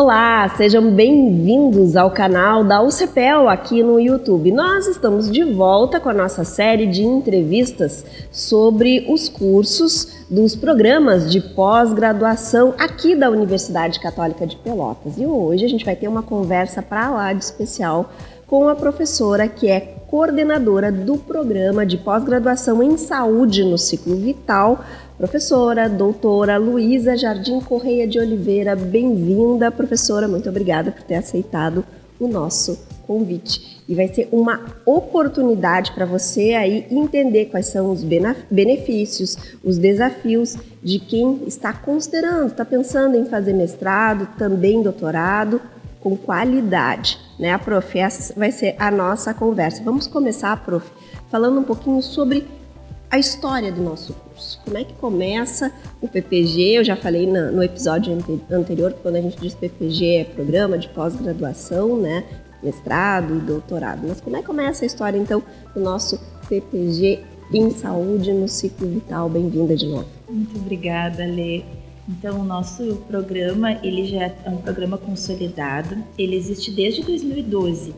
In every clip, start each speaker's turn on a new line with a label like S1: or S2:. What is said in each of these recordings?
S1: Olá, sejam bem-vindos ao canal da UCPEL aqui no YouTube. Nós estamos de volta com a nossa série de entrevistas sobre os cursos dos programas de pós-graduação aqui da Universidade Católica de Pelotas. E hoje a gente vai ter uma conversa para lá de especial com a professora que é coordenadora do programa de pós-graduação em saúde no ciclo vital, professora, doutora Luísa Jardim Correia de Oliveira. Bem-vinda, professora, muito obrigada por ter aceitado o nosso convite. E vai ser uma oportunidade para você aí entender quais são os benefícios, os desafios de quem está considerando, está pensando em fazer mestrado, também doutorado, com qualidade, né, prof? Essa vai ser a nossa conversa. Vamos começar, prof, falando um pouquinho sobre a história do nosso curso. Como é que começa o PPG? Eu já falei no episódio anterior, quando a gente diz PPG é programa de pós-graduação, né, mestrado e doutorado. Mas como é que começa a história, então, do nosso PPG em saúde no ciclo vital? Bem-vinda de novo.
S2: Muito obrigada, Lê. Então, o nosso programa, ele já é um programa consolidado, ele existe desde 2012.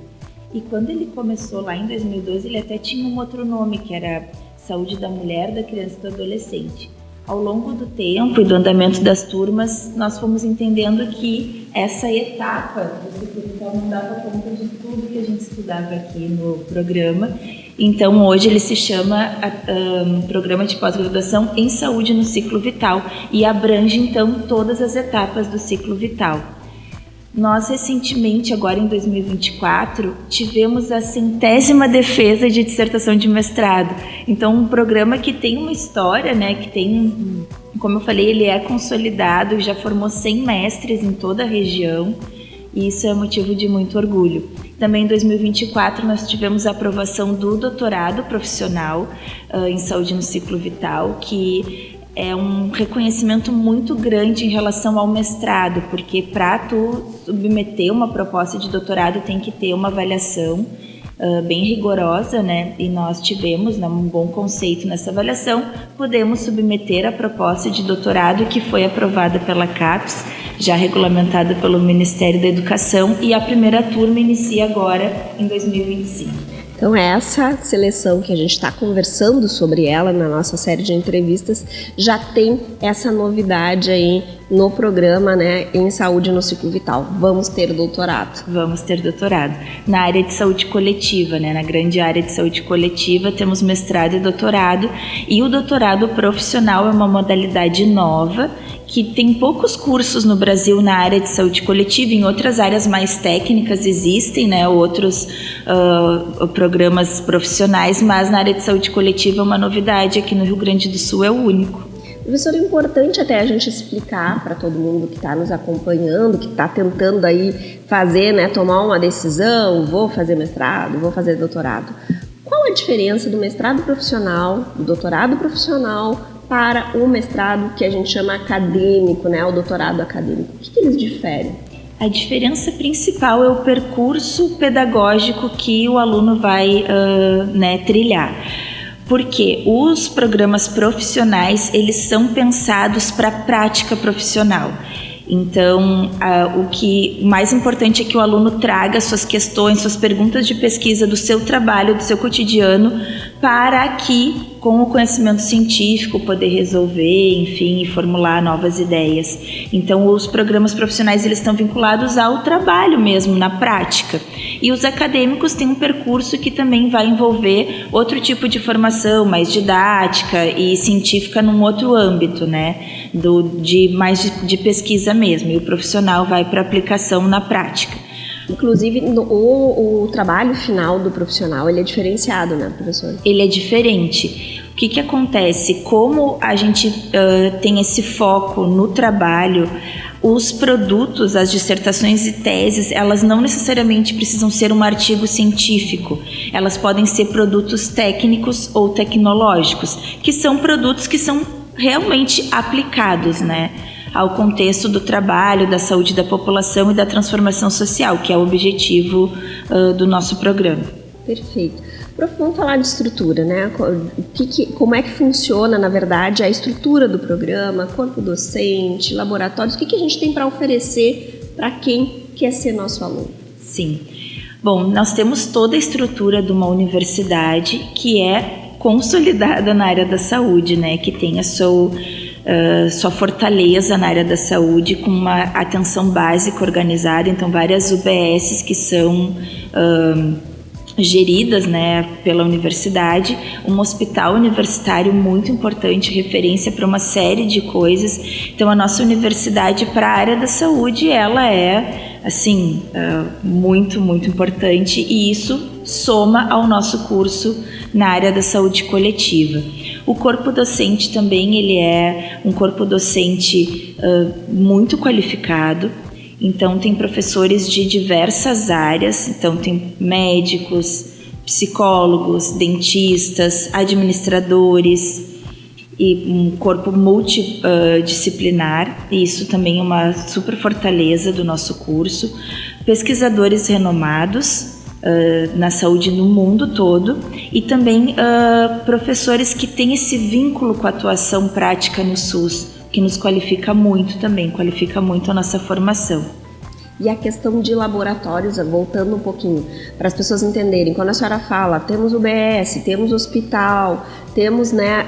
S2: E quando ele começou lá em 2012, ele até tinha um outro nome, que era Saúde da Mulher, da Criança e do Adolescente. Ao longo do tempo e do andamento das turmas, nós fomos entendendo que essa etapa do ciclo vital não dava conta de tudo que a gente estudava aqui no programa. Então, hoje ele se chama Programa de Pós-Graduação em Saúde no Ciclo Vital e abrange, então, todas as etapas do ciclo vital. Nós, recentemente, agora em 2024, tivemos a 100ª defesa de dissertação de mestrado. Então, um programa que tem uma história, né, que tem, como eu falei, ele é consolidado, já formou 100 mestres em toda a região, e isso é motivo de muito orgulho. Também em 2024 nós tivemos a aprovação do doutorado profissional em saúde no ciclo vital, que é um reconhecimento muito grande em relação ao mestrado, porque para tu submeter uma proposta de doutorado tem que ter uma avaliação bem rigorosa, né? E nós tivemos, né, um bom conceito nessa avaliação, podemos submeter a proposta de doutorado que foi aprovada pela CAPES, já regulamentada pelo Ministério da Educação, e a primeira turma inicia agora em 2025.
S1: Então, essa seleção que a gente está conversando sobre ela na nossa série de entrevistas já tem essa novidade aí no programa, né, em saúde no ciclo vital. Vamos ter doutorado.
S2: Vamos ter doutorado. Na área de saúde coletiva, né, na grande área de saúde coletiva, temos mestrado e doutorado. E o doutorado profissional é uma modalidade nova que tem poucos cursos no Brasil na área de saúde coletiva. Em outras áreas mais técnicas existem, né, outros programas profissionais, mas na área de saúde coletiva é uma novidade. Aqui no Rio Grande do Sul é o único.
S1: Professor, é importante até a gente explicar para todo mundo que está nos acompanhando, que está tentando aí fazer, né, tomar uma decisão, vou fazer mestrado, vou fazer doutorado. Qual a diferença do mestrado profissional, do doutorado profissional, para o mestrado que a gente chama acadêmico, né, o doutorado acadêmico? O que eles diferem?
S2: A diferença principal é o percurso pedagógico que o aluno vai trilhar. Porque os programas profissionais, eles são pensados para a prática profissional. Então, o que mais importante é que o aluno traga suas questões, suas perguntas de pesquisa do seu trabalho, do seu cotidiano, para que, com o conhecimento científico, poder resolver, enfim, e formular novas ideias. Então, os programas profissionais, eles estão vinculados ao trabalho mesmo, na prática. E os acadêmicos têm um percurso que também vai envolver outro tipo de formação, mais didática e científica num outro âmbito, né? Mais de pesquisa mesmo. E o profissional vai para aplicação na prática.
S1: Inclusive, o trabalho final do profissional, ele é diferenciado, né, professor?
S2: Ele é diferente. O que acontece? Como a gente tem esse foco no trabalho, os produtos, as dissertações e teses, elas não necessariamente precisam ser um artigo científico. Elas podem ser produtos técnicos ou tecnológicos, que são produtos que são realmente aplicados, né, ao contexto do trabalho, da saúde da população e da transformação social, que é o objetivo do nosso programa.
S1: Perfeito. Prof, vamos falar de estrutura, né? Como é que funciona, na verdade, a estrutura do programa, corpo docente, laboratórios, o que a gente tem para oferecer para quem quer ser nosso aluno?
S2: Sim. Bom, nós temos toda a estrutura de uma universidade que é consolidada na área da saúde, né? Que tem a sua fortaleza na área da saúde, com uma atenção básica organizada, então várias UBSs que são geridas, né, pela universidade, um hospital universitário muito importante, referência para uma série de coisas. Então a nossa universidade para a área da saúde, ela é assim, muito importante, e isso soma ao nosso curso na área da saúde coletiva. O corpo docente também, ele é um corpo docente muito qualificado. Então tem professores de diversas áreas, então tem médicos, psicólogos, dentistas, administradores e um corpo multidisciplinar, e isso também é uma super fortaleza do nosso curso. Pesquisadores renomados na saúde no mundo todo, e também professores que têm esse vínculo com a atuação prática no SUS, que nos qualifica muito também, qualifica muito a nossa formação.
S1: E a questão de laboratórios, voltando um pouquinho, para as pessoas entenderem, quando a senhora fala, temos UBS, temos hospital, temos, né,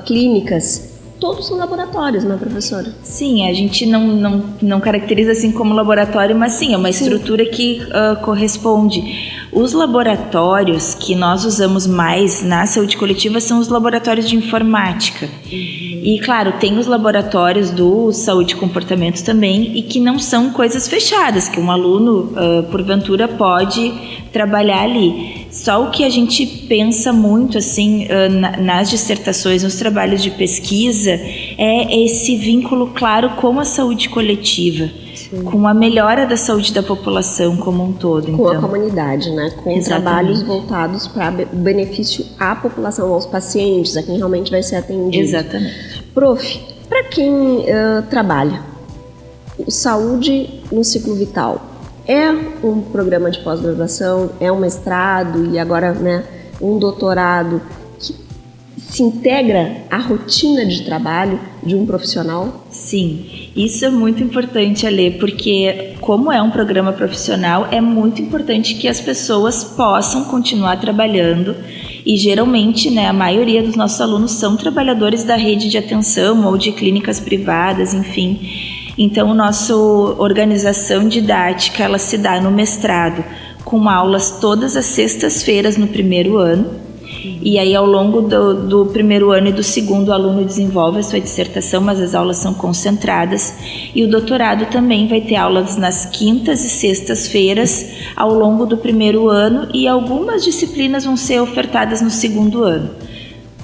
S1: clínicas, todos são laboratórios, não é, professora?
S2: Sim, a gente não caracteriza assim como laboratório, mas sim, é uma estrutura que corresponde. Os laboratórios que nós usamos mais na saúde coletiva são os laboratórios de informática. E, claro, tem os laboratórios do saúde e comportamento também, e que não são coisas fechadas, que um aluno, porventura, pode trabalhar ali. Só o que a gente pensa muito, assim, nas dissertações, nos trabalhos de pesquisa, é esse vínculo claro com a saúde coletiva. Sim. Com a melhora da saúde da população como um todo.
S1: Com a comunidade, né? Com
S2: Exatamente.
S1: Trabalhos voltados para benefício à população, aos pacientes, a quem realmente vai ser atendido.
S2: Exatamente.
S1: Prof, para quem trabalha, saúde no ciclo vital é um programa de pós-graduação, é um mestrado e agora, né, um doutorado que se integra à rotina de trabalho de um profissional?
S2: Sim, isso é muito importante, Alê, porque como é um programa profissional, é muito importante que as pessoas possam continuar trabalhando, e geralmente, né, a maioria dos nossos alunos são trabalhadores da rede de atenção ou de clínicas privadas, enfim. Então, a nossa organização didática, ela se dá no mestrado, com aulas todas as sextas-feiras no primeiro ano. E aí, ao longo do primeiro ano e do segundo, o aluno desenvolve a sua dissertação, mas as aulas são concentradas. E o doutorado também vai ter aulas nas quintas e sextas-feiras, ao longo do primeiro ano, e algumas disciplinas vão ser ofertadas no segundo ano,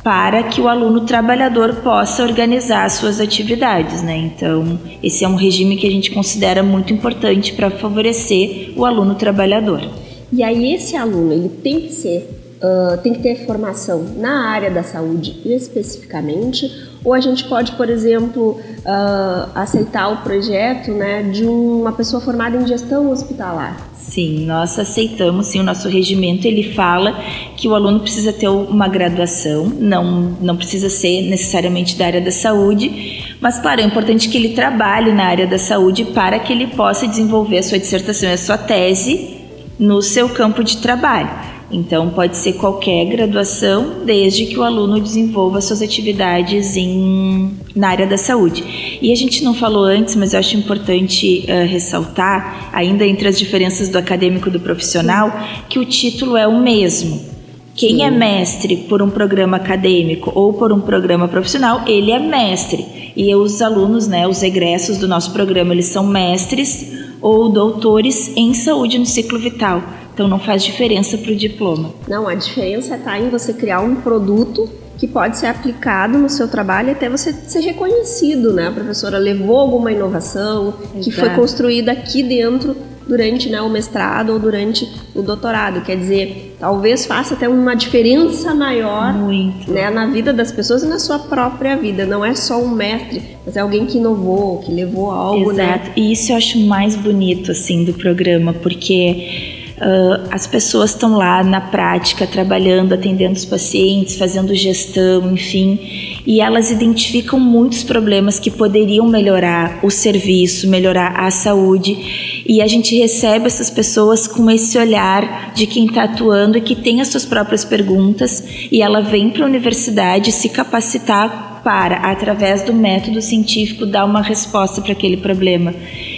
S2: para que o aluno trabalhador possa organizar as suas atividades, né? Então, esse é um regime que a gente considera muito importante para favorecer o aluno trabalhador.
S1: E aí, esse aluno, ele tem que ter formação na área da saúde especificamente, ou a gente pode, por exemplo, aceitar o projeto, né, de uma pessoa formada em gestão hospitalar?
S2: Sim, nós aceitamos, sim, o nosso regimento, ele fala que o aluno precisa ter uma graduação, não precisa ser necessariamente da área da saúde, mas, claro, é importante que ele trabalhe na área da saúde para que ele possa desenvolver a sua dissertação e a sua tese no seu campo de trabalho. Então, pode ser qualquer graduação, desde que o aluno desenvolva suas atividades na área da saúde. E a gente não falou antes, mas eu acho importante ressaltar, ainda entre as diferenças do acadêmico e do profissional, que o título é o mesmo. Quem é mestre por um programa acadêmico ou por um programa profissional, ele é mestre. E os alunos, né, os egressos do nosso programa, eles são mestres ou doutores em saúde no ciclo vital. Então não faz diferença para o diploma.
S1: Não, a diferença está em você criar um produto que pode ser aplicado no seu trabalho até você ser reconhecido, né? A professora levou alguma inovação que foi construída aqui dentro durante, né, o mestrado ou durante o doutorado. Quer dizer, talvez faça até uma diferença maior, né, na vida das pessoas e na sua própria vida. Não é só um mestre, mas é alguém que inovou, que levou algo,
S2: Exato.
S1: Né?
S2: E isso eu acho mais bonito, assim, do programa, porque as pessoas estão lá na prática, trabalhando, atendendo os pacientes, fazendo gestão, enfim, e elas identificam muitos problemas que poderiam melhorar o serviço, melhorar a saúde, e a gente recebe essas pessoas com esse olhar de quem está atuando e que tem as suas próprias perguntas, e ela vem para a universidade se capacitar para, através do método científico, dar uma resposta para aquele problema.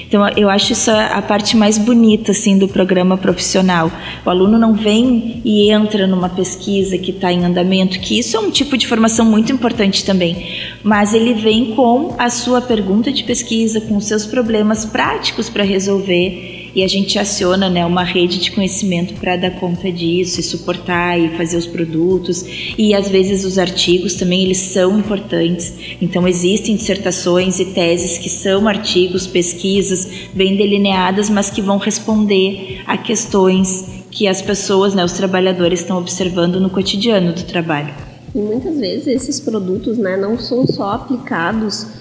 S2: Então, eu acho isso a parte mais bonita, assim, do programa profissional. O aluno não vem e entra numa pesquisa que está em andamento, que isso é um tipo de formação muito importante também, mas ele vem com a sua pergunta de pesquisa, com os seus problemas práticos para resolver, e a gente aciona, né, uma rede de conhecimento para dar conta disso e suportar e fazer os produtos, e às vezes os artigos também, eles são importantes. Então existem dissertações e teses que são artigos, pesquisas bem delineadas, mas que vão responder a questões que as pessoas, né, os trabalhadores estão observando no cotidiano do trabalho.
S1: E muitas vezes esses produtos, né, não são só aplicados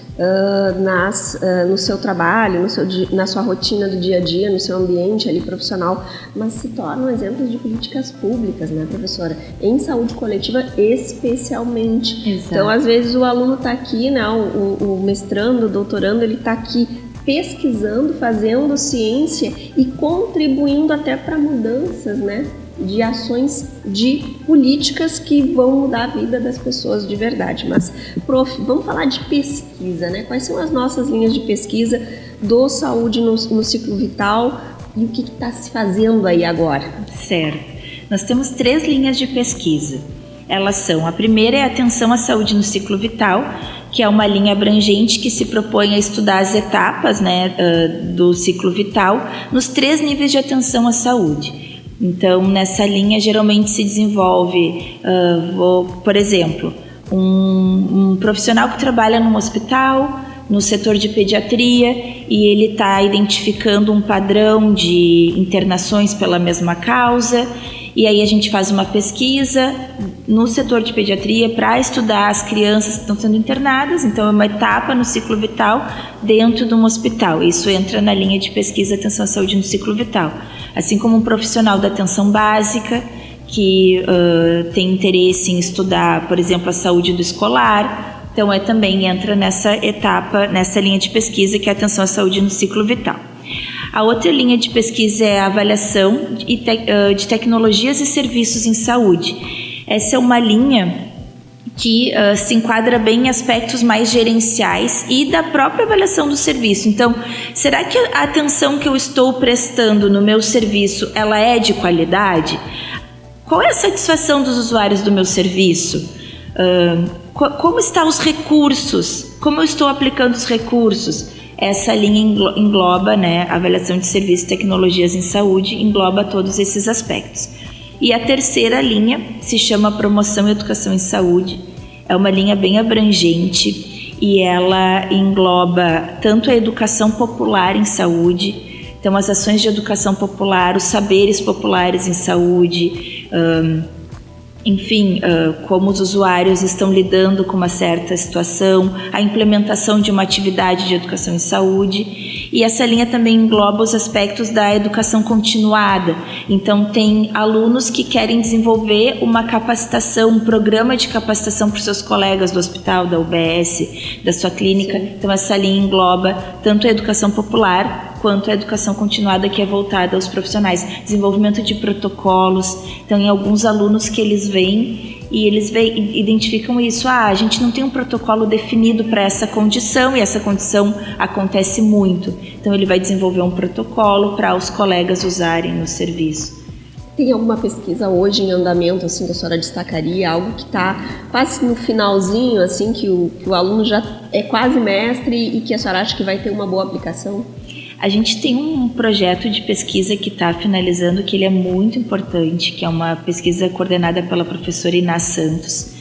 S1: no seu trabalho, na sua rotina do dia a dia, no seu ambiente ali profissional, mas se tornam exemplos de políticas públicas, né, professora? Em saúde coletiva especialmente.
S2: Exato.
S1: Então, às vezes o aluno está aqui, né, o mestrando, o doutorando, ele está aqui pesquisando, fazendo ciência e contribuindo até para mudanças, né, de ações, de políticas que vão mudar a vida das pessoas de verdade. Mas, prof, vamos falar de pesquisa, né? Quais são as nossas linhas de pesquisa do saúde no ciclo vital e o que está se fazendo aí agora?
S2: Certo. Nós temos 3 linhas de pesquisa. Elas são, a primeira é a atenção à saúde no ciclo vital, que é uma linha abrangente que se propõe a estudar as etapas, né, do ciclo vital nos 3 níveis de atenção à saúde. Então, nessa linha, geralmente se desenvolve, por exemplo, um profissional que trabalha num hospital, no setor de pediatria, e ele está identificando um padrão de internações pela mesma causa, e aí a gente faz uma pesquisa no setor de pediatria para estudar as crianças que estão sendo internadas. Então, é uma etapa no ciclo vital dentro de um hospital. Isso entra na linha de pesquisa atenção à saúde no ciclo vital. Assim como um profissional da atenção básica, que tem interesse em estudar, por exemplo, a saúde do escolar. Então, também entra nessa etapa, nessa linha de pesquisa, que é a atenção à saúde no ciclo vital. A outra linha de pesquisa é a avaliação de tecnologias e serviços em saúde. Essa é uma linha que se enquadra bem em aspectos mais gerenciais e da própria avaliação do serviço. Então, será que a atenção que eu estou prestando no meu serviço, ela é de qualidade? Qual é a satisfação dos usuários do meu serviço? Como estão os recursos? Como eu estou aplicando os recursos? Essa linha engloba, né, a avaliação de serviços e tecnologias em saúde, engloba todos esses aspectos. E a terceira linha se chama Promoção e Educação em Saúde. É uma linha bem abrangente e ela engloba tanto a educação popular em saúde, então as ações de educação popular, os saberes populares em saúde, enfim, como os usuários estão lidando com uma certa situação, a implementação de uma atividade de educação em saúde. E essa linha também engloba os aspectos da educação continuada. Então, tem alunos que querem desenvolver uma capacitação, um programa de capacitação para os seus colegas do hospital, da UBS, da sua clínica. Sim. Então, essa linha engloba tanto a educação popular quanto a educação continuada, que é voltada aos profissionais. Desenvolvimento de protocolos. Então, em alguns alunos que eles vêm e eles identificam isso. A gente não tem um protocolo definido para essa condição e essa condição acontece muito. Então, ele vai desenvolver um protocolo para os colegas usarem no serviço.
S1: Tem alguma pesquisa hoje em andamento, assim, que a senhora destacaria? Algo que está quase no finalzinho, assim, que o aluno já é quase mestre e que a senhora acha que vai ter uma boa aplicação?
S2: A gente tem um projeto de pesquisa que está finalizando, que ele é muito importante, que é uma pesquisa coordenada pela professora Iná Santos,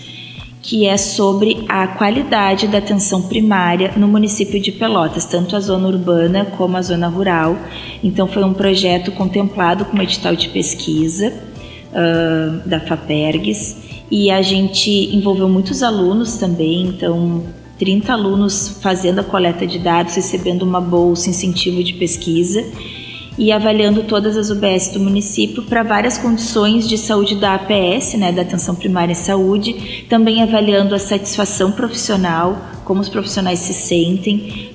S2: que é sobre a qualidade da atenção primária no município de Pelotas, tanto a zona urbana como a zona rural. Então, foi um projeto contemplado com um edital de pesquisa da FAPERGS, e a gente envolveu muitos alunos também, então 30 alunos fazendo a coleta de dados, recebendo uma bolsa, incentivo de pesquisa. e avaliando todas as UBS do município para várias condições de saúde da APS, né, da Atenção Primária em Saúde, também avaliando a satisfação profissional, como os profissionais se sentem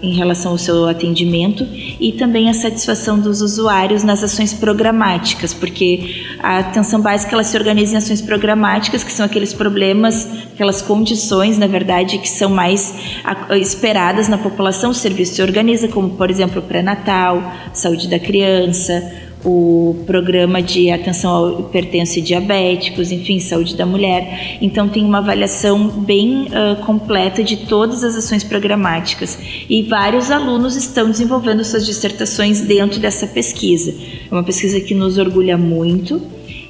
S2: em relação ao seu atendimento e também a satisfação dos usuários nas ações programáticas, porque a atenção básica ela se organiza em ações programáticas, que são aqueles problemas, aquelas condições, na verdade, que são mais esperadas na população. O serviço se organiza, como, por exemplo, o pré-natal, saúde da criança, o programa de atenção ao hipertenso e diabéticos, enfim, saúde da mulher. Então tem uma avaliação bem completa de todas as ações programáticas e vários alunos estão desenvolvendo suas dissertações dentro dessa pesquisa. É uma pesquisa que nos orgulha muito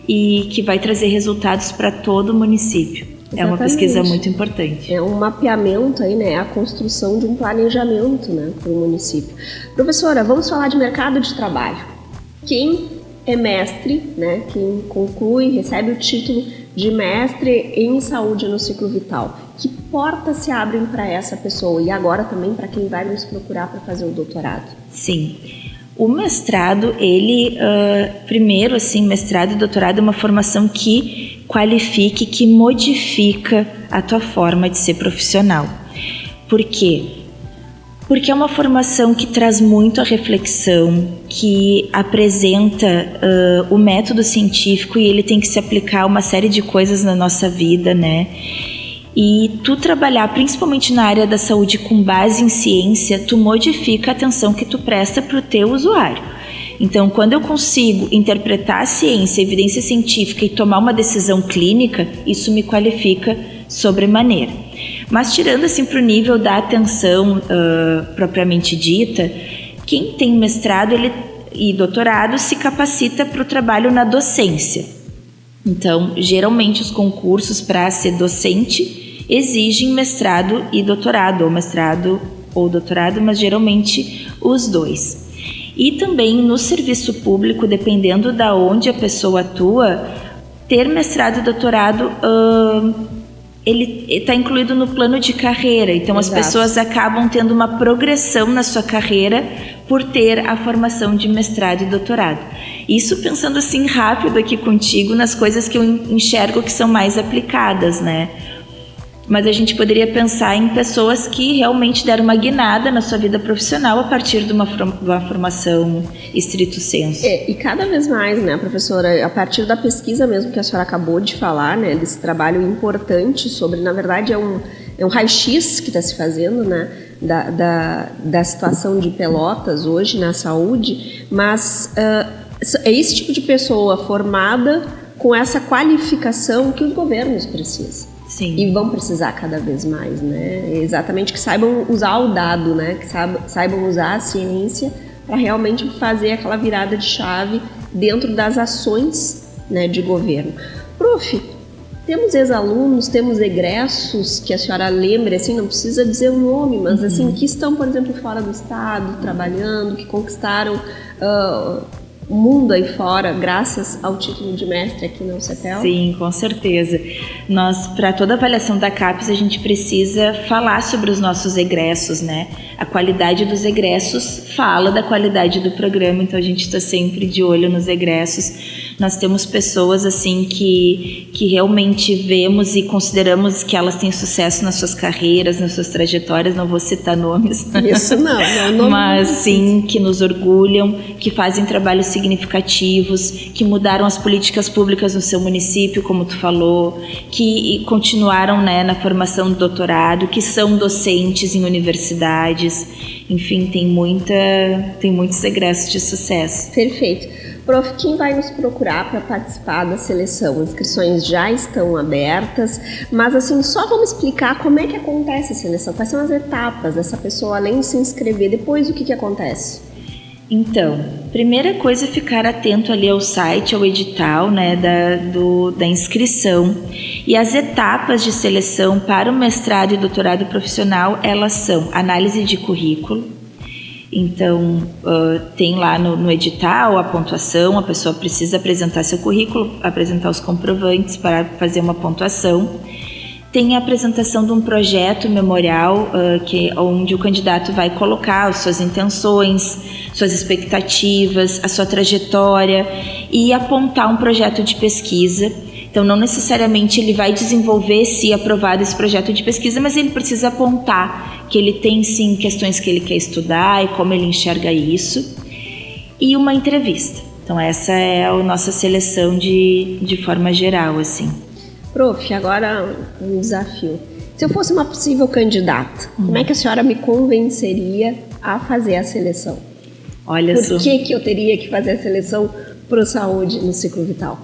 S2: e que vai trazer resultados para todo o município. Exatamente. É uma pesquisa muito importante.
S1: É um mapeamento aí, né? A construção de um planejamento, né, para o município. Professora, vamos falar de mercado de trabalho. Quem é mestre, né, quem conclui, recebe o título de mestre em saúde no ciclo vital, que portas se abrem para essa pessoa e agora também para quem vai nos procurar para fazer o doutorado?
S2: Sim, o mestrado, ele, primeiro, assim, mestrado e doutorado é uma formação que qualifique, que modifica a tua forma de ser profissional. Por quê? Porque é uma formação que traz muito a reflexão, que apresenta o método científico e ele tem que se aplicar a uma série de coisas na nossa vida, né? E tu trabalhar principalmente na área da saúde com base em ciência, tu modifica a atenção que tu presta para o teu usuário. Então, quando eu consigo interpretar a ciência, a evidência científica e tomar uma decisão clínica, isso me qualifica sobremaneira. Mas tirando assim para o nível da atenção propriamente dita, quem tem mestrado e doutorado se capacita para o trabalho na docência. Então, geralmente os concursos para ser docente exigem mestrado e doutorado, ou mestrado ou doutorado, mas geralmente os dois. E também no serviço público, dependendo da onde a pessoa atua, ter mestrado e doutorado ele está incluído no plano de carreira. Então, Exato. As pessoas acabam tendo uma progressão na sua carreira por ter a formação de mestrado e doutorado. Isso pensando assim rápido aqui contigo nas coisas que eu enxergo que são mais aplicadas, né? Mas a gente poderia pensar em pessoas que realmente deram uma guinada na sua vida profissional a partir de uma formação estrito sensu.
S1: E cada vez mais, né, professora, a partir da pesquisa mesmo que a senhora acabou de falar, né, desse trabalho importante sobre, na verdade, é um raio-x que está se fazendo, né, da situação de Pelotas hoje na saúde, mas é esse tipo de pessoa formada com essa qualificação que os governos precisam.
S2: Sim.
S1: E vão precisar cada vez mais, né? Exatamente, que saibam usar o dado, né? Que saibam usar a ciência para realmente fazer aquela virada de chave dentro das ações, né, de governo. Prof, temos ex-alunos, temos egressos que a senhora lembre, assim, não precisa dizer o nome, mas assim, que estão, por exemplo, fora do estado, trabalhando, que conquistaram o mundo aí fora, graças ao título de mestre aqui na UCPEL?
S2: Sim, com certeza. Nós, para toda avaliação da CAPES, a gente precisa falar sobre os nossos egressos, né? A qualidade dos egressos fala da qualidade do programa, então a gente está sempre de olho nos egressos. Nós temos pessoas assim que realmente vemos e consideramos que elas têm sucesso nas suas carreiras, nas suas trajetórias, não vou citar nomes.
S1: Isso não
S2: mas sim, que nos orgulham, que fazem trabalhos significativos, que mudaram as políticas públicas no seu município, como tu falou, que continuaram, né, na formação do doutorado, que são docentes em universidades, enfim, tem muitos egressos de sucesso.
S1: Perfeito. Prof, quem vai nos procurar para participar da seleção? As inscrições já estão abertas, mas assim, só vamos explicar como é que acontece a seleção, quais são as etapas dessa pessoa, além de se inscrever, depois o que acontece?
S2: Então, primeira coisa é ficar atento ali ao site, ao edital, né, da inscrição. E as etapas de seleção para o mestrado e doutorado profissional, elas são análise de currículo. Então, tem lá no edital a pontuação, a pessoa precisa apresentar seu currículo, apresentar os comprovantes para fazer uma pontuação. Tem a apresentação de um projeto memorial, onde o candidato vai colocar as suas intenções, suas expectativas, a sua trajetória e apontar um projeto de pesquisa. Então, não necessariamente ele vai desenvolver, se aprovado esse projeto de pesquisa, mas ele precisa apontar que ele tem, sim, questões que ele quer estudar e como ele enxerga isso. E uma entrevista. Então, essa é a nossa seleção de forma geral, assim.
S1: Prof, agora um desafio. Se eu fosse uma possível candidata, como é que a senhora me convenceria a fazer a seleção?
S2: Olha só.
S1: Por que eu teria que fazer a seleção para Saúde no Ciclo Vital?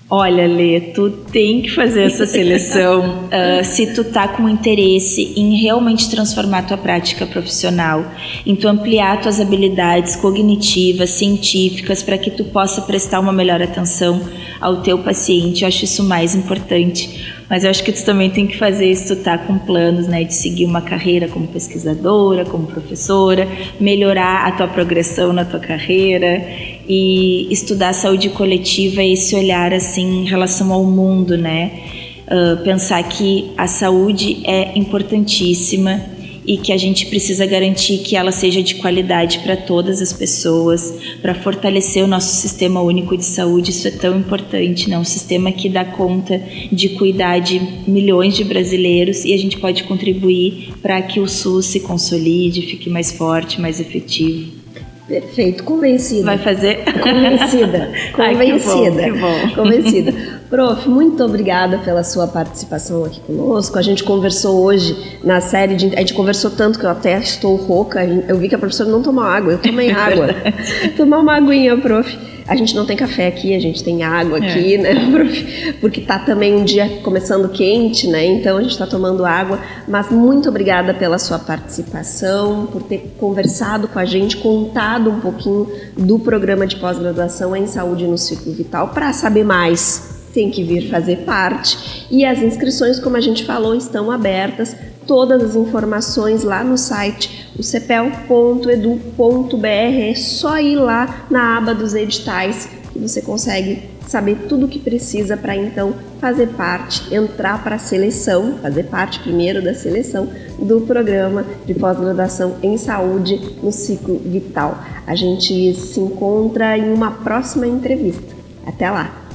S2: Olha, Lê, tu tem que fazer essa seleção se tu tá com interesse em realmente transformar tua prática profissional, em tu ampliar tuas habilidades cognitivas, científicas, para que tu possa prestar uma melhor atenção ao teu paciente. Eu acho isso mais importante. Mas eu acho que tu também tem que fazer isso, tu tá com planos, né, de seguir uma carreira como pesquisadora, como professora, melhorar a tua progressão na tua carreira e estudar saúde coletiva e esse olhar assim em relação ao mundo, né? Pensar que a saúde é importantíssima e que a gente precisa garantir que ela seja de qualidade para todas as pessoas, para fortalecer o nosso sistema único de saúde. Isso é tão importante, né? Um sistema que dá conta de cuidar de milhões de brasileiros e a gente pode contribuir para que o SUS se consolide, fique mais forte, mais efetivo.
S1: Perfeito, convencida.
S2: Vai fazer?
S1: Convencida, convencida.
S2: Ai, que bom.
S1: Convencida. Prof, muito obrigada pela sua participação aqui conosco. A gente conversou hoje na série a gente conversou tanto que eu até estou rouca. Eu vi que a professora não tomou água, eu tomei água. Tomar uma aguinha, prof. A gente não tem café aqui, a gente tem água aqui, né, prof? Porque tá também um dia começando quente, né? Então a gente está tomando água. Mas muito obrigada pela sua participação, por ter conversado com a gente, contado um pouquinho do programa de pós-graduação em Saúde no Ciclo Vital. Para saber mais, tem que vir fazer parte. E as inscrições, como a gente falou, estão abertas. Todas as informações lá no site, o cepel.edu.br. É só ir lá na aba dos editais que você consegue saber tudo o que precisa para então fazer parte, entrar para a seleção, fazer parte primeiro da seleção do programa de pós-graduação em saúde no Ciclo Vital. A gente se encontra em uma próxima entrevista. Até lá!